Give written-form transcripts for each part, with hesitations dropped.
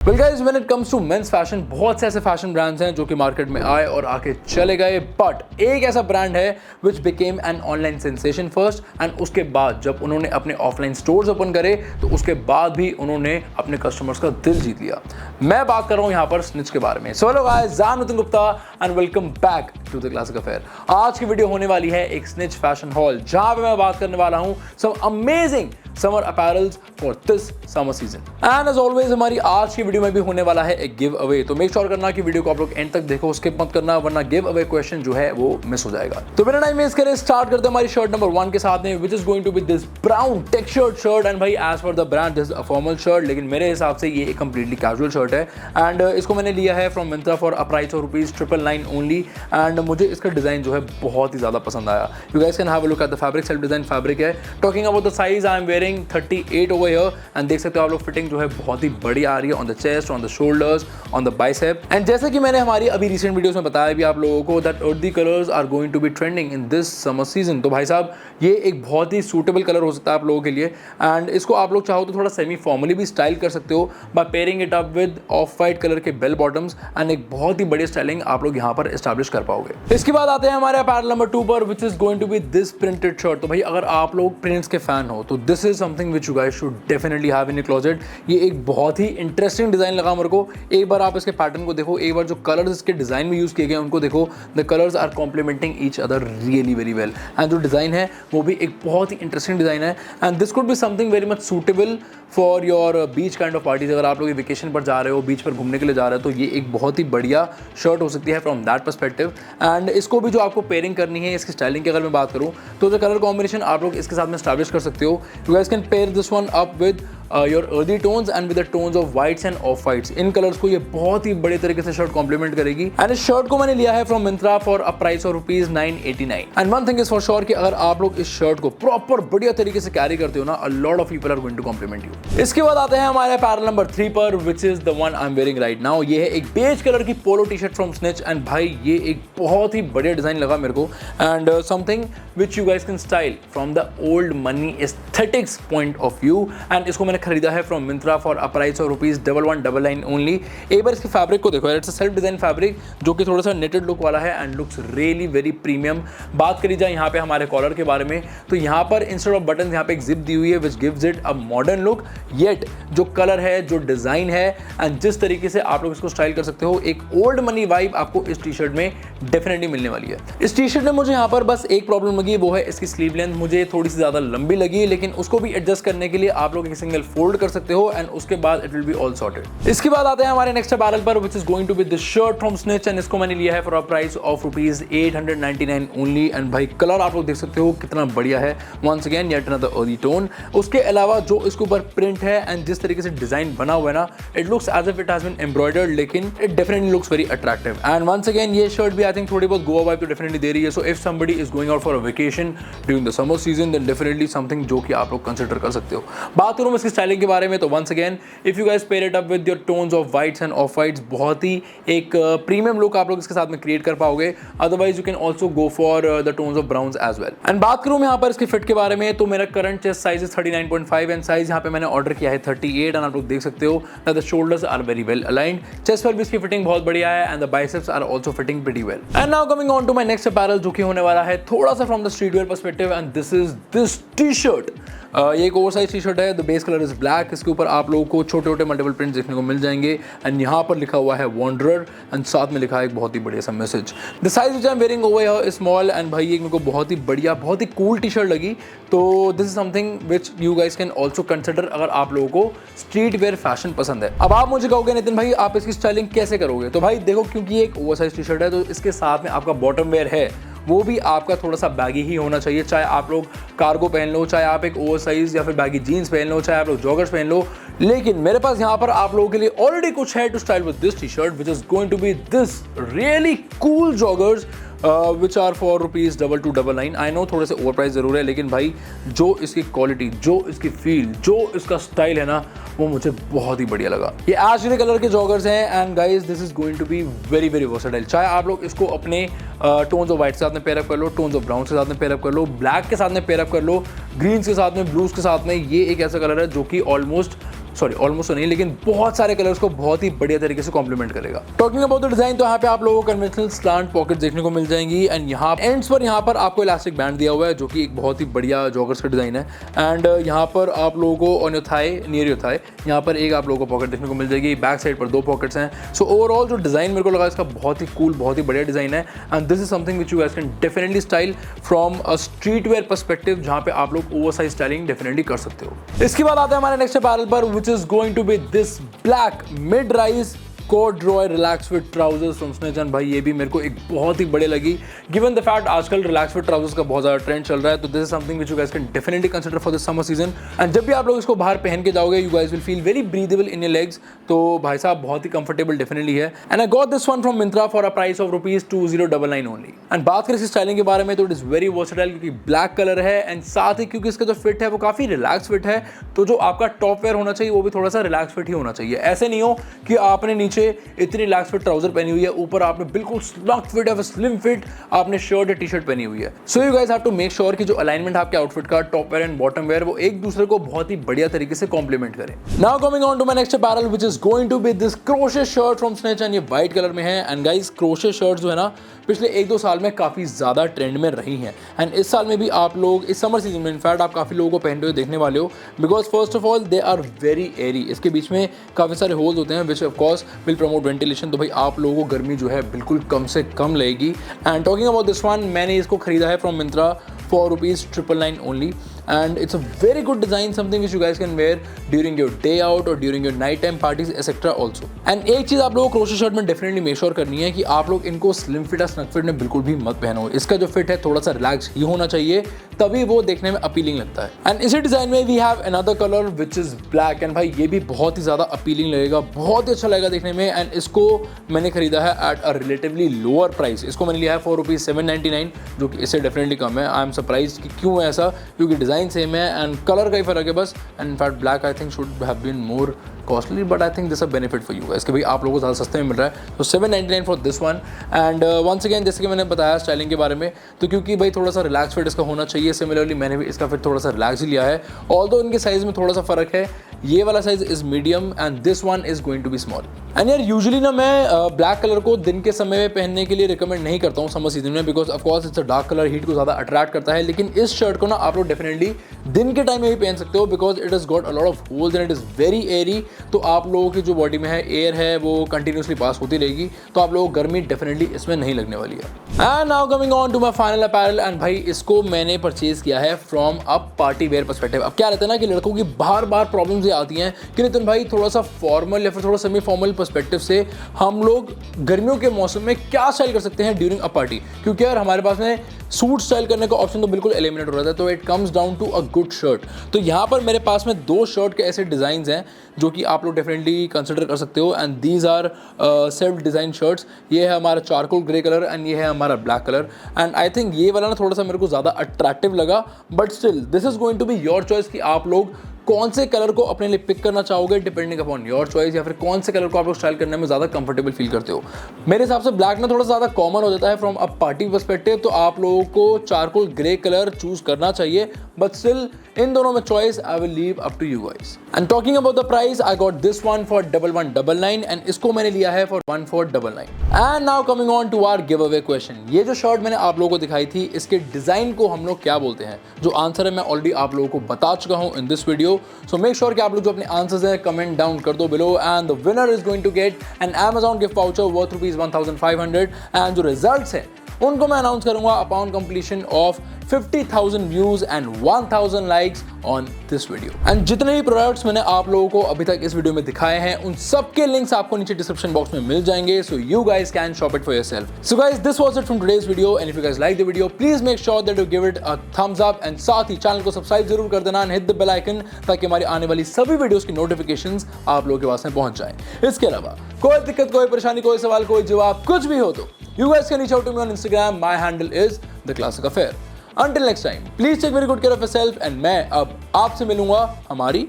Well guys, when it comes to men's fashion बहुत से ऐसे फैशन ब्रांड्स हैं जो कि मार्केट में आए और आके चले गए, बट एक ऐसा ब्रांड है which became an online sensation first and उसके बाद जब उन्होंने अपने ऑफलाइन स्टोर्स ओपन करे तो उसके बाद भी उन्होंने अपने कस्टमर्स का दिल जीत लिया। मैं बात कर रहा हूं यहां पर स्निच के बारे में। So hello guys, I am Nitin Gupta and welcome back to the classic affair. आज की वीडियो होने वाली है एक स्निच फैशन हॉल जहां पे मैं बात करने वाला हूं some amazing summer apparels for this summer season. And as always हमारी आज की वीडियो में भी होने वाला है एक गिव अवे, तो मेक श्योर करना कि वीडियो को आप लोग एंड तक देखो, स्किप मत करना वरना गिव अवे क्वेश्चन जो है वो मिस हो जाएगा। तो बिना टाइम वेस्ट करे स्टार्ट करते हैं हमारी शर्ट नंबर 1 के साथ में, which is going to be this brown textured shirt. And भाई as for the brand this a formal shirt, लेकिन मेरे हिसाब से ये एक कंप्लीटली कैजुअल शर्ट है। एंड इसको मैंने लिया है from Myntra for a price of ₹999 only. And मुझे इसका डिजाइन जो है बहुत ही ज्यादा पसंद आया। You guys can have a look at the fabric, self design fabric है। Talking about the size, I am wearing 38 over here and देख सकते हो आप लोग फिटिंग जो है बहुत ही बड़ी आ रही है on the chest, on the shoulders, on the bicep. And जैसे कि मैंने हमारी अभी रिसेंट वीडियोस में बताया भी आप लोगों को that earthy colours are going to be trending in this summer season. तो भाई साहब ये एक बहुत ही सूटेबल कलर हो सकता है आप लोगों के लिए। एंड इसको आप लोग चाहो तो थोड़ा सेमी फॉर्मली भी स्टाइल कर सकते हो by pairing it up with off white colour के बेल बॉटम्स एंड एक बहुत ही बड़ी स्टाइलिंग आप लोग यहाँ पर एस्टैब्लिश कर पाओगे। इसके बाद आते हैं हमारे अपैरल नंबर 2 पर, which is going to be this printed shirt. तो भाई अगर आप लोग प्रिंट्स के फैन हो तो this is something which you guys should definitely have in your closet. ये एक बहुत ही इंटरेस्टिंग डिजाइन लगा मेरे को। एक बार आप इसके पैटर्न को देखो, एक बार जो कलर्स इसके डिजाइन में यूज किए गए उनको देखो, the colours are complementing each other really very well. And जो डिजाइन है वो भी एक बहुत ही इंटरेस्टिंग डिजाइन है। And this could be something very much suitable for your beach kind of parties. अगर आप लोग वेकेशन पर जा रहे हो, बीच पर घूमने के लिए जा रहे हो, तो ये एक बहुत ही बढ़िया शर्ट हो सकती है फ्रॉम दैट पर्सपेक्टिव। एंड इसको भी जो आपको पेयरिंग करनी है, इसकी स्टाइलिंग की अगर मैं बात करूँ तो द कलर कॉम्बिनेशन आप लोग इसके साथ में एस्टैब्लिश कर सकते हो। You guys can pair this one up with your earthy tones and with the tones of whites and off whites। In colours को ये बहुत ही बड़े तरीके से शर्ट कॉम्प्लीमेंट करेगी। एंड इस शर्ट को मैंने लिया है from Myntra for a price of ₹989। And one thing is for sure कि अगर आप लोग इस शर्ट को प्रॉपर बढ़िया तरीके से कैरी करते हो ना, a lot of people are going to compliment you. इसके बाद आते हैं हमारे अपैरल नंबर 3 पर, which is the one I am wearing right now. ये है एक बेज कलर की polo T shirt from Snitch. And भाई ये एक बहुत ही बढ़िया डिजाइन लगा मेरे को and something which you guys can style from the old money aesthetics point of view. And इसको मैंने खरीदा है from Myntra for a price of ₹1199 only. एक बार इसके फैब्रिक को देखो, it's a self design fabric जो कि थोड़ा सा नेटेड लुक वाला है and looks really very premium. बात करी जाए यहाँ पे हमारे कॉलर के बारे में, तो यहाँ पर इंस्टेड ऑफ बटन यहाँ पे एक जिप दी हुई है which gives it a modern look. Yet जो कलर है, जो डिजाइन है एंड जिस तरीके से आप लोग इसको स्टाइल कर सकते हो, एक ओल्ड मनी वाइब आपको इस टी शर्ट में डेफिनेटली मिलने वाली है। इस टी शर्ट में मुझे यहाँ पर बस एक प्रॉब्लम लगी, वो है इसकी स्लीव लेंथ मुझे थोड़ी सी ज्यादा लंबी लगी, लेकिन उसको भी एडजस्ट करने के लिए आप लोग एक सिंगल फोल्ड कर सकते हो एंड उसके बाद it will be all sorted. इसके बाद आते हैं हमारे नेक्स्ट अपैरल पर, which is going to be this shirt from Snitch. And इसको मैंने लिया है for a price of ₹899 only. And भाई कलर आप लोग देख सकते हो कितना बढ़िया है। Once again yet another earthy tone. उसके अलावा जो इसके ऊपर प्रिंट है एंड जिस तरीके से डिजाइन बना हुआ है ना, it looks as if it has been embroidered, लेकिन it definitely looks very attractive. And once again ये शर्ट भी आई थिंक थोड़ी बहुत गोवा वाइब तो डेफिनेटली दे रही है। So if somebody is going out for a vacation during the summer season, then definitely something जो कि आप लोग कंसिडर कर सकते हो। बात करूं मैं इसकी स्टाइलिंग के बारे में, तो once again if you guys pair it up with your tones of whites and off whites, बहुत ही एक प्रीमियम लुक आप लोग इसके साथ में क्रिएट कर पाओगे। Otherwise you can also go for the tones of browns as well. And बात करूं मैं यहाँ पर इसके फिट के बारे में, तो मेरा current chest size is 39.5 and size यहाँ पे मैंने ऑर्डर किया है 38। एंड आप लोग देख सकते हो the shoulders are very well aligned, chest पर भी इसकी फिटिंग बहुत बढ़िया है and the biceps are also fitting pretty well. And now coming on to my next apparel, जो कि होने वाला है थोड़ा सा from the street wear perspective, and this is this T shirt. ये एक ओवरसाइज टी शर्ट है। The base colour is black. इसके ऊपर आप लोगों को छोटे छोटे मल्टीपल प्रिंट्स देखने को मिल जाएंगे एंड यहाँ पर लिखा हुआ है वॉन्डरर एंड साथ में लिखा है एक बहुत ही बढ़िया सा message. The size which I am wearing over here is small. And भाई ये मेरे को बहुत ही बढ़िया, बहुत ही कूल टी शर्ट लगी। तो this is something which you guys can also consider अगर आप लोगों को स्ट्रीट वेयर फैशन पसंद है। अब आप मुझे कहोगे नितिन भाई आप इसकी स्टाइलिंग कैसे करोगे? तो भाई देखो, क्योंकि ये एक ओवरसाइज टी शर्ट है तो इसके साथ में आपका बॉटम वेयर है वो भी आपका थोड़ा सा बैगी ही होना चाहिए। चाहे आप लोग कार्गो पहन लो, चाहे आप एक ओवरसाइज या फिर बैगी जीन्स पहन लो, चाहे आप लोग जॉगर्स पहन लो, लेकिन मेरे पास यहाँ पर आप लोगों के लिए ऑलरेडी कुछ है to style with this T shirt, which is going to be this really cool joggers which are for ₹2299। I know थोड़े से ओवर प्राइस जरूर है, लेकिन भाई जो इसकी क्वालिटी, जो इसकी फील, जो इसका स्टाइल है ना, वो मुझे बहुत ही बढ़िया लगा। ये एश ग्रे कलर के जॉगर्स हैं and guys this is going to be very very versatile. चाहे आप लोग इसको अपने टोन्स ऑफ व्हाइट के साथ में पेयरअप कर लो, टोन्स ऑफ ब्राउन के साथ में पेयरअप कर लो, ब्लैक के साथ में पेयरअप कर लो, ग्रीन्स के साथ में, ब्लूज के साथ में। ये एक ऐसा कलर है जो कि ऑलमोस्ट सॉरी ऑलमोस्ट तो नहीं, लेकिन बहुत सारे कलर्स को बहुत ही बढ़िया तरीके से कॉम्प्लीमेंट करेगा। टॉकिंग अबाउट द डिजाइन, तो यहाँ पे आप लोगों को कन्वेंशनल स्लांट पॉकेट देखने को मिल जाएंगी एंड यहाँ एंड्स पर यहाँ पर आपको इलास्टिक बैंड दिया हुआ है जो कि एक बहुत ही बढ़िया जॉगर्स का डिजाइन है। एंड यहाँ पर आप लोगों को on your thigh, near your thigh, यहाँ पर एक आप लोगों को पॉकेट देखने को मिल जाएगी, बैक साइड पर 2 पॉकेट्स हैं। सो ओवरऑल जो डिजाइन मेरे को लगा इसका बहुत ही कूल, बहुत ही बढ़िया डिजाइन है and this is something which you guys can definitely style from a street wear perspective, जहाँ पे आप लोग ओवरसाइज स्टाइलिंग डेफिनेटली कर सकते हो। इसके बाद आता है हमारे नेक्स्ट अपैरल पर, which is going to be this black mid rise corduroy relax fit trousers from Snitch। भाई ये भी मेरे को एक बहुत ही बढ़िया लगी, गिवन द फैक्ट आजकल रिलैक्स फिट ट्राउजर्स का बहुत ज़्यादा ट्रेंड चल रहा है। तो this is something which you guys can definitely consider for this summer season and जब भी आप लोग इसको बाहर पहन के जाओगे you guys will feel very breathable in your legs. तो भाई साहब बहुत ही कंफर्टेबल डेफिनेटली है and I got this one from Myntra for a price of ₹2099 only. And बात करें इसकी स्टाइलिंग के बारे में तो इट इज़ वेरी वर्सेटाइल क्योंकि ब्लैक कलर है एंड साथ ही क्योंकि इसका जो फिट है वो काफ़ी रिलैक्स फिट है, तो जो आपका टॉप वेयर होना चाहिए वो भी थोड़ा सा रिलैक्स फिट ही होना चाहिए। ऐसे नहीं हो कि आपने नीचे इतनी रिलैक्स फिट ट्राउजर पहनी हुई है, ऊपर आपने बिल्कुल स्लॉक फिट है, स्लिम फिट आपने शर्ट या टी शर्ट पहनी हुई है। So you guys have to make sure कि जो अलाइनमेंट आपके आउटफिट का top wear and bottom wear वो एक दूसरे को बहुत ही बढ़िया तरीके से कॉम्प्लीमेंट करें। Now coming on to my next apparel which is going to be this crochet shirt from Snitch and ये व्हाइट कलर में है। एंड गाइस क्रोशे शर्ट्स जो है ना पिछले 1-2 साल में काफ़ी ज़्यादा ट्रेंड में रही हैं एंड इस साल में भी आप लोग इस समर सीजन में इनफैक्ट आप काफ़ी लोगों को पहनते हुए देखने वाले हो, because first of all they are very airy. इसके बीच में काफ़ी सारे होल्स होते हैं which of course will promote ventilation, तो भाई आप लोगों को गर्मी जो है बिल्कुल कम से कम लगेगी। And talking about this one, मैंने इसको खरीदा है from Myntra for ₹999 only and it's a very good design, something which you guys can wear during your day out or during your night time parties etc also। and एक चीज़ आप लोगों को crochet shirt में definitely make sure करनी है कि आप लोग इनको स्लिम फिट या स्नग फिट में बिल्कुल भी मत पहनो। इसका जो फिट है थोड़ा सा रिलैक्स ही होना चाहिए, तभी वो देखने में अपीलिंग लगता है। एंड इसी डिजाइन में we have another colour which is black and भाई ये भी बहुत ही ज़्यादा अपीलिंग लगेगा, बहुत ही अच्छा लगेगा देखने में। एंड इसको मैंने खरीदा है at a relatively lower price, इसको मैंने लिया है for ₹799 जो कि इससे डेफिनेटली कम है। आई एम सरप्राइज कि क्यों है ऐसा, क्योंकि डिज़ाइन सेम है एंड कलर का ही फर्क है बस। And in fact black I think should have been more costly but I think this a benefit for you, इसके भाई आप लोगों को ज़्यादा सस्ते में मिल रहा है। तो 799 for this one. And once again जैसे कि मैंने बताया स्टाइलिंग के बारे में, तो क्योंकि भाई थोड़ा सा रिलैक्स फिट इसका होना चाहिए, सिमिलरली मैंने भी इसका फिट थोड़ा सा रिलैक्स ही लिया है। ऑल्दो इनके साइज़ में थोड़ा सा फ़र्क है, ये वाला size is medium and this one is going to be small. And यार यूजुअली ना मैं ब्लैक कलर को दिन के समय में पहनने के लिए रिकमेंड नहीं करता हूँ समर सीजन में, because of course it's a dark colour, heat को ज़्यादा अट्रैक्ट करता है। लेकिन इस शर्ट को ना आप लोग डेफिनेटली दिन के टाइम में भी पहन सकते हो, because it is got a lot of holes and it is very Airy. तो आप लोगों की जो बॉडी में है एयर है वो कंटिन्यूसली पास होती रहेगी, तो आप लोगों को गर्मी डेफिनेटली इसमें नहीं लगने वाली है। And now coming on to my final apparel, and भाई इसको मैंने परचेज किया है from a party wear perspective. अब क्या रहता है ना कि लड़कों की बार बार प्रॉब्लम्स ये आती हैं कि नितिन भाई थोड़ा सा फॉर्मल या फिर थोड़ा सेमी फॉर्मल पर्सपेक्टिव से हम लोग गर्मियों के मौसम में क्या स्टाइल कर सकते हैं ड्यूरिंग अ पार्टी, क्योंकि यार हमारे पास में सूट स्टाइल करने का ऑप्शन तो बिल्कुल एलिमिनेट हो रहा था। तो it comes down to a good shirt. तो यहाँ पर मेरे पास में 2 शर्ट के ऐसे डिज़ाइंस हैं जो कि आप लोग डेफिनेटली कंसिडर कर सकते हो and these are self design shirts. ये है हमारा चारकोल ग्रे कलर एंड ये है हमारा black colour. And I think ये वाला ना थोड़ा सा मेरे को ज़्यादा अट्रैक्टिव लगा, but still this is going to be your choice कि आप लोग कौन से कलर को अपने लिए पिक करना चाहोगे डिपेंडिंग अपॉन योर चॉइस, या फिर कौन से कलर को आप लोग स्टाइल करने में ज़्यादा कंफर्टेबल फील करते हो। मेरे हिसाब से ब्लैक ना थोड़ा ज़्यादा कॉमन हो जाता है फ्रॉम अ पार्टी पर्सपेक्टिव, तो आप लोगों को चारकोल ग्रे कलर चूज करना चाहिए, बट स्टिल इन दोनों में choice I will leave up to you guys. And talking about the price, I got this one for 1199 and इसको मैंने लिया है for 1499। And now coming on to our giveaway question, ये जो shirt मैंने आप लोगों को दिखाई थी इसके डिजाइन को हम लोग क्या बोलते हैं? जो आंसर है मैं ऑलरेडी आप लोगों को बता चुका हूं in this video. So make sure कि आप लोग जो अपने आंसर्स हैं कमेंट डाउन कर दो below, and the winner is going to get an Amazon gift voucher worth ₹1500। And जो रिजल्ट्स हैं उनको मैं अनाउंस करूंगा upon completion of 50,000 views and 1000 likes on this video. And जितने भी प्रोडक्ट्स मैंने आप लोगों को अभी तक इस वीडियो में दिखाए हैं उन सब के लिंक्स आपको नीचे डिस्क्रिप्शन बॉक्स में मिल जाएंगे, so you guys can shop it for yourself. So guys this was it from today's video, and if you guys like the video please make sure that you give it a thumbs up and साथ ही channel को subscribe जरूर कर देना and hit the bell icon ताकि हमारी आने वाली सभी वीडियोस की नोटिफिकेशंस आप लोगों के पास में पहुंच जाएं। इसके अलावा कोई दिक्कत, कोई परेशानी, कोई सवाल, कोई जवाब कुछ भी हो तो you guys can reach out to me on Instagram. My handle is The Classic Affair. Until next time, please take very good care of yourself and मैं अब आपसे मिलूंगा हमारी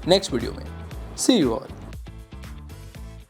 नेक्स्ट वीडियो में। See you all.